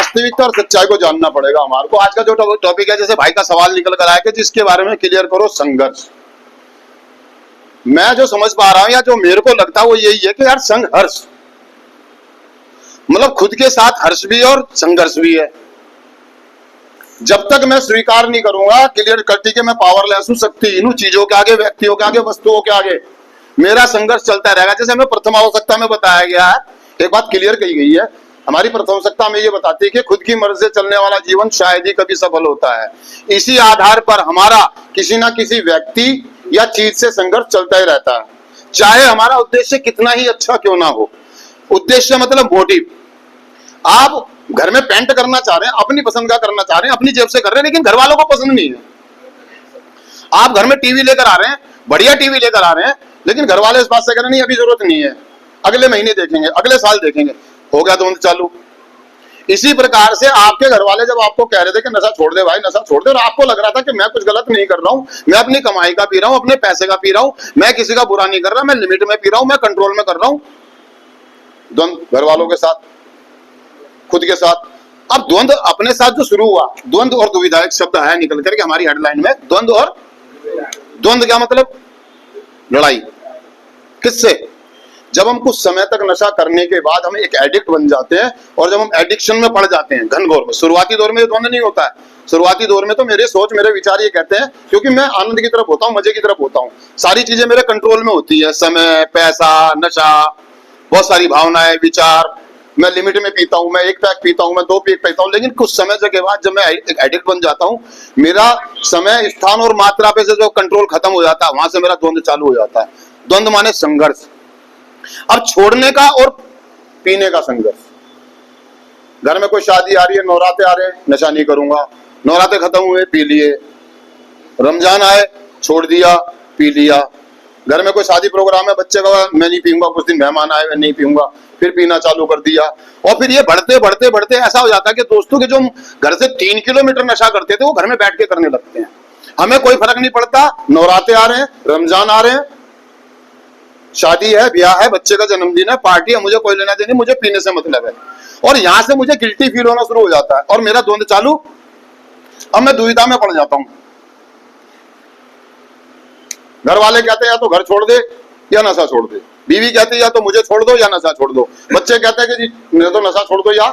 वास्तविकता और सच्चाई को जानना पड़ेगा हमारे को। आज का जो टॉपिक है, जैसे भाई का सवाल निकल कर आया कि जिसके बारे में क्लियर करो संघर्ष। मैं जो समझ पा रहा हूं या जो मेरे को लगता है वो यही है कि यार संघर्ष मतलब खुद के साथ हर्ष भी और संघर्ष भी है। जब तक मैं स्वीकार नहीं करूंगा क्लियर करती कि मैं पावरलेस हूं, शक्तिहीन हूं, चीजों के आगे, व्यक्तियों के आगे, वस्तुओं के आगे, मेरा संघर्ष चलता रहेगा। जैसे हमें प्रथम आवश्यकता में बताया गया है, एक बात क्लियर कही गई है हमारी प्रथम आवश्यकता में, ये बताती है कि खुद की मर्जी से चलने वाला जीवन शायद ही कभी सफल होता है। इसी आधार पर हमारा किसी ना किसी व्यक्ति या चीज से संघर्ष चलता ही रहता है, चाहे हमारा उद्देश्य कितना ही अच्छा क्यों ना हो। उद्देश्य मतलब मोटिव। आप घर में पेंट करना चाह रहे हैं, अपनी पसंद का करना चाह रहे हैं, अपनी जेब से कर रहे हैं, लेकिन घर वालों को पसंद नहीं है। आप घर में टीवी लेकर आ रहे हैं, बढ़िया टीवी लेकर आ रहे हैं, लेकिन घर वाले इस बात से कह रहे हैं नहीं अभी जरूरत नहीं है, अगले महीने देखेंगे, अगले साल देखेंगे। हो गया द्वंद चालू। इसी प्रकार से आपके घर वाले जब आपको कह रहे थे कि नशा छोड़ दे भाई, नशा छोड़ दे, और आपको लग रहा था कि मैं कुछ गलत नहीं कर रहा हूं, मैं अपनी कमाई का पी रहा हूं, अपने पैसे का पी रहा हूं, मैं किसी का बुरा नहीं कर रहा, मैं लिमिट में पी रहा हूं, मैं कंट्रोल में कर रहा हूं। द्वंद घर वालों के साथ, खुद के साथ। अब द्वंद अपने साथ जो शुरू हुआ, द्वंद और दुविधा एक शब्द है निकल करके हमारी हेडलाइन में, द्वंद और द्वंद क्या मतलब? लड़ाई। किससे? जब हम कुछ समय तक नशा करने के बाद हम एक एडिक्ट बन जाते हैं और जब हम एडिक्शन में पड़ जाते हैं घनघोर में। शुरुआती दौर में द्वंद नहीं होता है। शुरुआती दौर में तो मेरे सोच, मेरे विचार ये कहते हैं, क्योंकि मैं आनंद की तरफ होता हूं, मजे की तरफ होता हूं, सारी चीजें मेरे कंट्रोल में होती है, समय, पैसा, नशा, बहुत सारी भावनाएं, विचार। मैं लिमिट में पीता हूं, मैं 1 पैक पीता हूं, मैं 2 पैक पीता हूं, लेकिन कुछ समय के बाद जब मैं एक एडिक्ट बन जाता हूं, मेरा समय, स्थान और मात्रा पे से जो कंट्रोल खत्म हो जाता है, वहां से मेरा द्वंद चालू हो जाता है। द्वंद माने संघर्ष। अब छोड़ने का और पीने का संघर्ष। घर में कोई शादी आ रही है, नवरात्रे आ रहे हैं, नशा नहीं करूंगा, नवरात्रे खत्म हुए, पी लिए। रमजान आए, छोड़ दिया, पी लिया। घर में कोई शादी प्रोग्राम है, बच्चे का, मैं नहीं पीऊंगा, कुछ दिन मेहमान आए, मैं नहीं पीऊंगा, फिर पीना चालू कर दिया। और फिर ये बढ़ते बढ़ते बढ़ते ऐसा हो जाता है कि दोस्तों के जो घर से 3 किलोमीटर नशा करते थे वो घर में बैठ के करने लगते हैं। हमें कोई फर्क नहीं पड़ता, नवरात्रे आ रहे हैं, रमजान आ रहे हैं, शादी है, ब्याह है, बच्चे का जन्मदिन है, पार्टी है, मुझे कोई लेना देना, मुझे पीने से मतलब है। और यहां से मुझे गिल्टी फील होना शुरू हो जाता है और मेरा द्वंद चालू। अब मैं दुविधा में पड़ जाता हूं। घर वाले कहते हैं या तो घर छोड़ दे या नशा छोड़ दे, बीवी कहती है या तो मुझे छोड़ दो या नशा छोड़ दो, बच्चे कहते हैं कि जी मुझे तो नशा छोड़ दो या।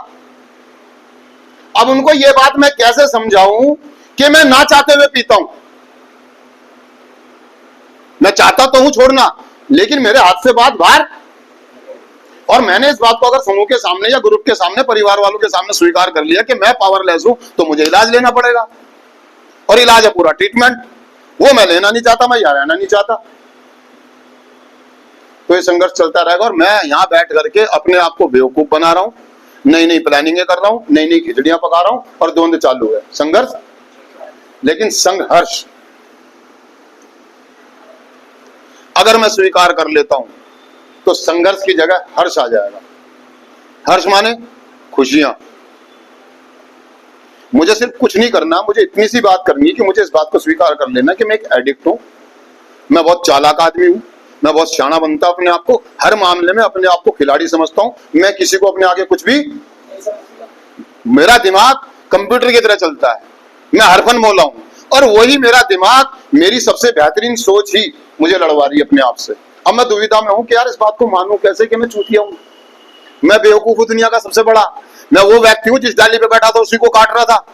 अब उनको ये बात मैं कैसे समझाऊं कि मैं ना चाहते हुए पीता हूं। मैं चाहता तो हूं छोड़ना, लेकिन मेरे हाथ से बात बाहर। और मैंने इस बात को अगर समूह के सामने या ग्रुप के सामने, परिवार वालों के सामने स्वीकार कर लिया कि मैं पावरलेस हूं, तो मुझे इलाज लेना पड़ेगा। और इलाज है पूरा ट्रीटमेंट, वो मैं लेना नहीं चाहता, मैं यहाँ रहना नहीं चाहता। तो ये संघर्ष चलता रहेगा और मैं यहां बैठ करके अपने आप को बेवकूफ बना रहा हूं, नई नई प्लानिंग कर रहा हूं, नई नई खिचड़ियां पका रहा हूं और द्वंद चालू है, संघर्ष। लेकिन संघर्ष अगर मैं स्वीकार कर लेता हूं तो संघर्ष की जगह हर्ष आ जाएगा। हर्ष माने खुशियां। मुझे सिर्फ कुछ नहीं करना, मुझे इतनी सी बात करनी है कि मुझे इस बात को स्वीकार कर लेना कि मैं एक एडिक्ट हूं, मैं बहुत चालाक आदमी हूं, मैं बहुत शाना बनता अपने आप को, हर मामले में अपने आप को खिलाड़ी समझता हूं, मैं किसी को अपने आगे कुछ भी, मेरा दिमाग कंप्यूटर की तरह चलता है, मैं हरफन मौला हूं। और वही मेरा दिमाग, मेरी सबसे बेहतरीन सोच ही मुझे लड़वा रही है अपने आप से। अब मैं दुविधा में हूं कि यार इस बात को मानूं कैसे कि मैं चूतिया हूं, मैं बेवकूफ हूं दुनिया का सबसे बड़ा, मैं वो व्यक्ति हूं जिस डाली पे बैठा था उसी को काट रहा था,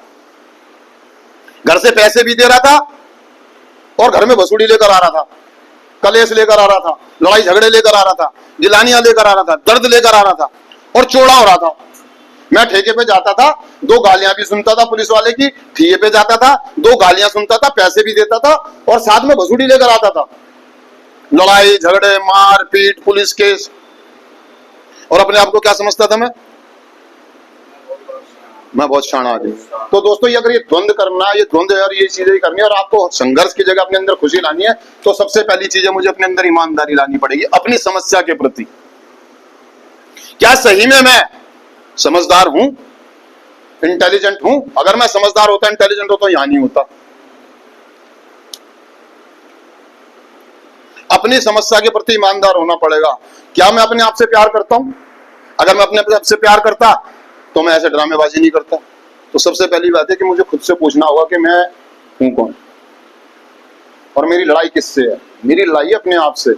घर से पैसे भी दे रहा था और घर में भसूड़ी लेकर आ रहा था, कलेश लेकर आ रहा था, लड़ाई झगड़े लेकर आ रहा था, गिलानियां लेकर आ रहा था, दर्द लेकर आ रहा था और चौड़ा हो रहा था। मैं ठेके पे जाता था, 2 गालियां भी सुनता था पुलिस वाले की, ठिए पे जाता था, 2 गालियां सुनता था, पैसे भी देता था और साथ में भसूड़ी लेकर आता था। लड़ाई झगड़े, मार पीट, पुलिस केस। और अपने आप को क्या समझता था मैं बहुत शाना आदमी। तो दोस्तों ये अगर ये द्वंद करना, ये द्वंद और ये चीजें करनी है और आपको संघर्ष की जगह अपने अंदर खुशी लानी है, तो सबसे पहली चीज है मुझे अपने अंदर ईमानदारी लानी पड़ेगी अपनी समस्या के प्रति। क्या सही में मैं समझदार हूं, इंटेलिजेंट हूं? अगर मैं समझदार होता, इंटेलिजेंट होता, यहां नहीं होता। अपनी समस्या के प्रति ईमानदार होना पड़ेगा। क्या मैं अपने आप से प्यार करता हूं? अगर मैं अपने आप से प्यार करता तो मैं ऐसे ड्रामेबाजी नहीं करता। तो सबसे पहली बात है कि मुझे खुद से पूछना होगा कि मैं हूं कौन और मेरी लड़ाई किससे है। मेरी लड़ाई है अपने आप से।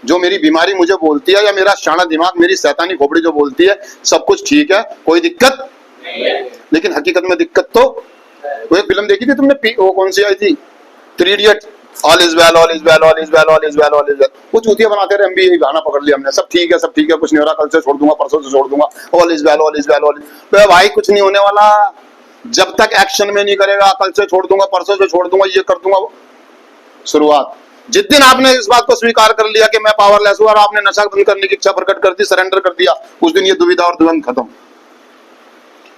जो मेरी बीमारी मुझे बोलती है या मेरा शाना दिमाग, मेरी शैतानी खोपड़ी जो बोलती है सब कुछ ठीक है, कोई दिक्कत नहीं है, लेकिन हकीकत में दिक्कत तो। वो एक फिल्म देखी थी तुमने, वो कौन सी आई थी, 3 idiot, all is well all is well all is well all is well all is well. वो चूतिया बनाते रहे, हम भी यही गाना पकड़ लिया हमने, सब ठीक है कुछ नहीं हो रहा, कल से छोड़ दूंगा, परसों से छोड़ दूंगा, all is well all is well all is. भाई कुछ नहीं होने वाला जब तक एक्शन में नहीं करेगा। कल से छोड़ दूंगा, परसों से छोड़ दूंगा, ये कर दूंगा। शुरुआत जिस दिन आपने इस बात को स्वीकार कर लिया कि मैं पावरलेस हूं और आपने नशा बंद करने की इच्छा प्रकट कर दी, सरेंडर कर दिया, उस दिन ये दुविधा और द्वंद खत्म।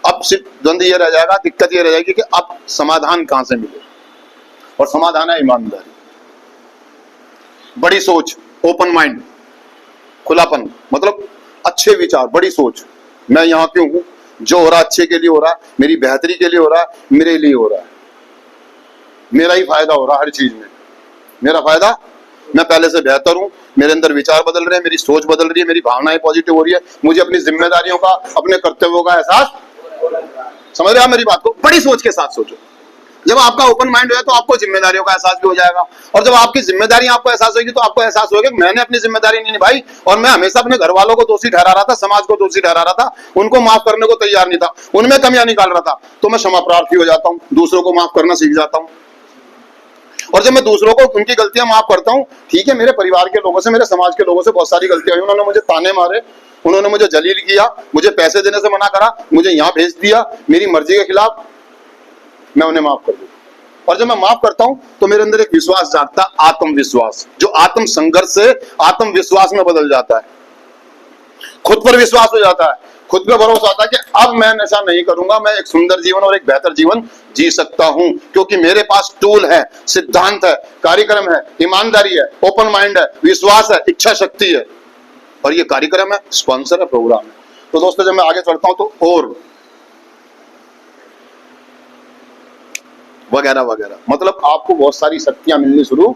अब सिर्फ द्वंद ये रह जाएगा, दिक्कत ये रह जाएगी कि अब समाधान कहां से मिले, और समाधान है ईमानदारी, बड़ी सोच, ओपन माइंड, खुलापन, मतलब अच्छे विचार, बड़ी सोच। मैं यहां क्यों हूं, जो हो रहा अच्छे के लिए हो रहा है, मेरी बेहतरी के लिए हो रहा है, मेरे लिए हो रहा है, मेरा ही फायदा हो रहा है हर चीज में, मेरा फायदा, मैं पहले से बेहतर हूं, मेरे अंदर विचार बदल रहे हैं, मेरी सोच बदल रही है, मेरी भावनाएं पॉजिटिव हो रही है, मुझे अपनी जिम्मेदारियों का, अपने कर्तव्यों का एहसास, समझ रहे हो मेरी बात को। बड़ी सोच के साथ सोचो। जब आपका ओपन माइंड हो तो आपको जिम्मेदारियों का एहसास भी हो जाएगा, और जब आपकी जिम्मेदारी आपको एहसास होगी तो आपको एहसास होगा कि मैंने अपनी जिम्मेदारी नहीं निभाई, और मैं हमेशा अपने घर वालों को दोषी ठहरा रहा था, समाज को दोषी ठहरा रहा था, उनको माफ करने को तैयार नहीं था, उनमें कमियां निकाल रहा था। तो मैं क्षमा प्रार्थी हो जाता हूँ, दूसरों को माफ करना सीख जाता हूँ। और जब मैं दूसरों को उनकी गलतियां माफ करता हूं, ठीक है, मेरे परिवार के लोगों से, मेरे समाज के लोगों से बहुत सारी गलतियां हुई, उन्होंने मुझे ताने मारे, उन्होंने मुझे जलील किया, मुझे पैसे देने से मना करा, मुझे यहां भेज दिया मेरी मर्जी के खिलाफ, मैं उन्हें माफ कर दूं। और जब मैं माफ करता हूं तो मेरे अंदर एक विश्वास जागता, आत्मविश्वास, जो आत्म संघर्ष से आत्मविश्वास में बदल जाता है। खुद पर विश्वास हो जाता है, खुद पे भरोसा आता है कि अब मैं नशा नहीं करूंगा, मैं एक सुंदर जीवन और एक बेहतर जीवन जी सकता हूं, क्योंकि मेरे पास टूल है, सिद्धांत है, कार्यक्रम है, ईमानदारी है, ओपन माइंड है, विश्वास है, इच्छा शक्ति है, और ये कार्यक्रम है, स्पॉन्सर है, प्रोग्राम है। तो दोस्तों जब मैं आगे चलता हूं तो और वगैरह वगैरह, मतलब आपको बहुत सारी शक्तियां मिलनी शुरू,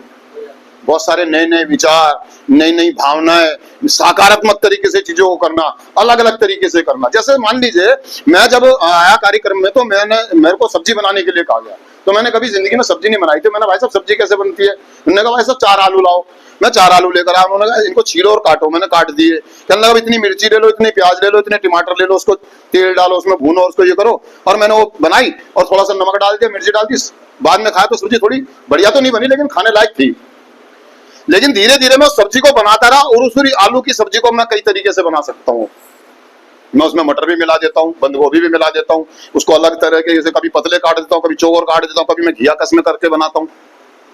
बहुत सारे नए नए विचार, नई नई भावनाएं, सकारात्मक तरीके से चीजों को करना, अलग अलग तरीके से करना। जैसे मान लीजिए मैं जब आया कार्यक्रम में तो मेरे को सब्जी बनाने के लिए कहा गया, तो मैंने कभी जिंदगी में सब्जी नहीं बनाई थी। मैंने भाई साहब सब्जी कैसे बनती है, उन्होंने कहा भाई साहब 4 आलू लाओ, मैं 4 आलू लेकर आया, उन्होंने कहा इनको छीलो और काटो, मैंने काट दिए। कहने लगा इतनी मिर्ची ले लो, इतने प्याज ले लो, इतने टमाटर ले लो, उसको तेल डालो, उसमें भूनो, उसको ये करो, और मैंने वो बनाई और थोड़ा सा नमक डाल दिया, मिर्ची डाल दी, बाद में खाया तो सब्जी थोड़ी बढ़िया तो नहीं बनी, लेकिन खाने लायक थी। लेकिन धीरे धीरे मैं उस सब्जी को बनाता रहा, और उस आलू की सब्जी को मैं कई तरीके से बना सकता हूँ। मैं उसमें मटर भी मिला देता हूँ, बंद गोभी भी मिला देता हूँ, उसको अलग तरह के, जैसे कभी पतले काट देता हूँ, कभी चौकोर काट देता हूँ, कभी मैं घिया कस में करके बनाता हूँ।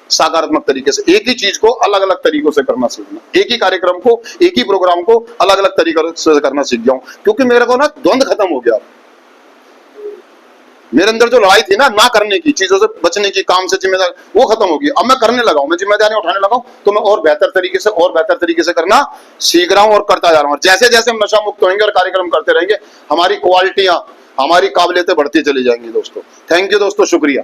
सकारात्मक तरीके से एक ही चीज को अलग अलग तरीकों से करना सीखना, एक ही कार्यक्रम को, एक ही प्रोग्राम को अलग अलग तरीकों से करना सीख जाऊं, क्योंकि मेरे को ना द्वंद खत्म हो गया। मेरे अंदर जो लड़ाई थी ना करने की, चीजों से बचने की, काम से जिम्मेदारी, वो खत्म हो गई। अब मैं करने लगा हूं, मैं जिम्मेदारियां उठाने लगा हूं, तो मैं और बेहतर तरीके से करना सीख रहा हूं और करता जा रहा हूं। जैसे जैसे हम नशा मुक्त होंगे और कार्यक्रम करते रहेंगे, हमारी क्वालिटियां, हमारी काबिलियतें बढ़ती चली जाएंगी दोस्तों। थैंक यू दोस्तों, शुक्रिया।